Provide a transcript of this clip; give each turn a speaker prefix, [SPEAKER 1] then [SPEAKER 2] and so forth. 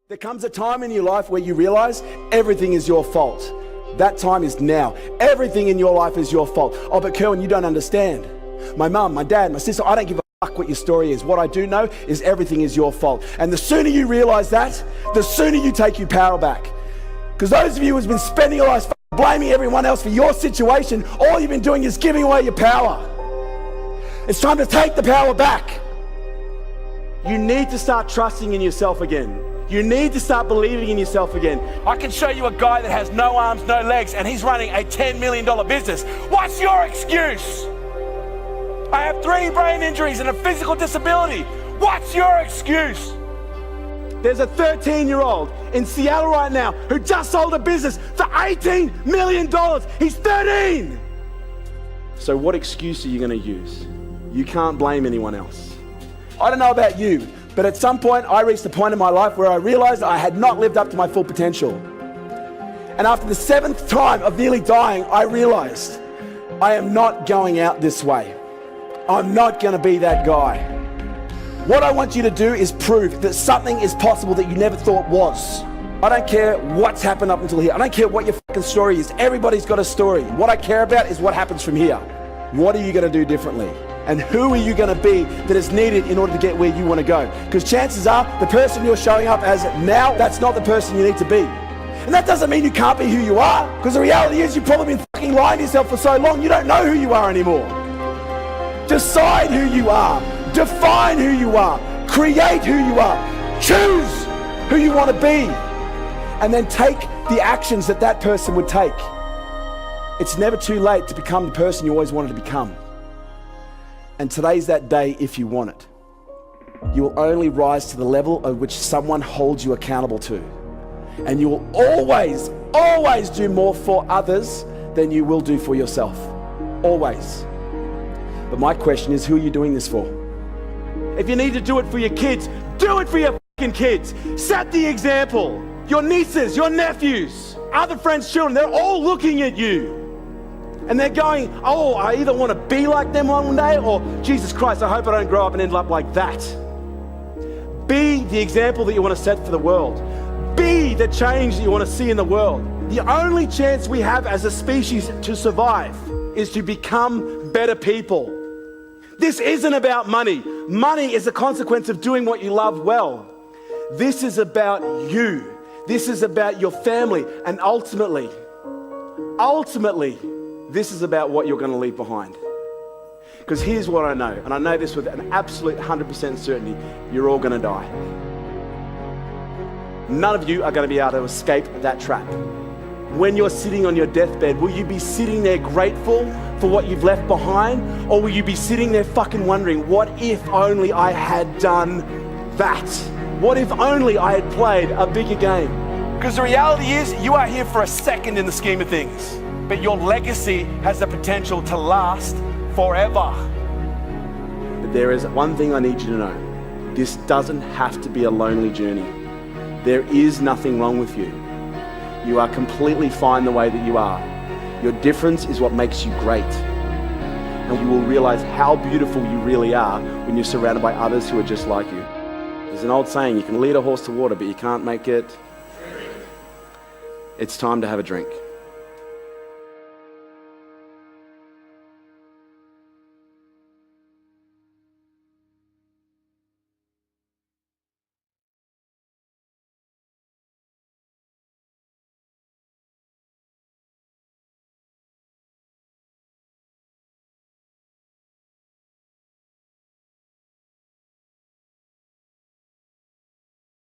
[SPEAKER 1] There comes a time in your life where you realize everything is your fault. That time is now. Everything in your life is your fault. Oh, but Kerwin, you don't understand. My mum, my dad, my sister, I don't give a fuck what your story is. What I do know is everything is your fault. And the sooner you realize that, the sooner you take your power back. Because those of you who's been spending your lives blaming everyone else for your situation, all you've been doing is giving away your power. It's time to take the power back. You need to start trusting in yourself again. You need to start believing in yourself again. I can show you a guy that has no arms, no legs, and he's running a $10 million business. What's your excuse? I have 3 brain injuries and a physical disability. What's your excuse? There's a 13-year-old in Seattle right now who just sold a business for $18 million. He's 13. So what excuse are you going to use? You can't blame anyone else. I don't know about you, but at some point I reached a point in my life where I realized I had not lived up to my full potential. And after the 7th time of nearly dying, I realized I am not going out this way. I'm not going to be that guy. What I want you to do is prove that something is possible that you never thought was. I don't care what's happened up until here. I don't care what your fucking story is. Everybody's got a story. What I care about is what happens from here. What are you going to do differently? And who are you going to be that is needed in order to get where you want to go? Because chances are the person you're showing up as now, that's not the person you need to be. And that doesn't mean you can't be who you are, because the reality is you've probably been fucking lying to yourself for so long you don't know who you are anymore. Decide who you are. Define who you are. Create who you are. Choose who you want to be. And then take the actions that that person would take. It's never too late to become the person you always wanted to become. And today's that day if you want it. You will only rise to the level at which someone holds you accountable to. And you will always, always do more for others than you will do for yourself. Always. But my question is, who are you doing this for? If you need to do it for your kids, do it for your fucking kids. Set the example. Your nieces, your nephews, other friends' children, they're all looking at you. And they're going, oh, I either want to be like them one day, or Jesus Christ, I hope I don't grow up and end up like that. Be the example that you want to set for the world. Be the change that you want to see in the world. The only chance we have as a species to survive is to become better people. This isn't about money. Money is a consequence of doing what you love well. This is about you. This is about your family. And ultimately, this is about what you're going to leave behind. Because here's what I know, and I know this with an absolute 100% certainty, you're all going to die. None of you are going to be able to escape that trap. When you're sitting on your deathbed, will you be sitting there grateful for what you've left behind? Or will you be sitting there fucking wondering, what if only I had done that? What if only I had played a bigger game? Because the reality is, you are here for a second in the scheme of things. But your legacy has the potential to last forever. But there is one thing I need you to know. This doesn't have to be a lonely journey. There is nothing wrong with you. You are completely fine the way that you are. Your difference is what makes you great. And you will realize how beautiful you really are when you're surrounded by others who are just like you. There's an old saying, you can lead a horse to water, but you can't make it. It's time to have a drink.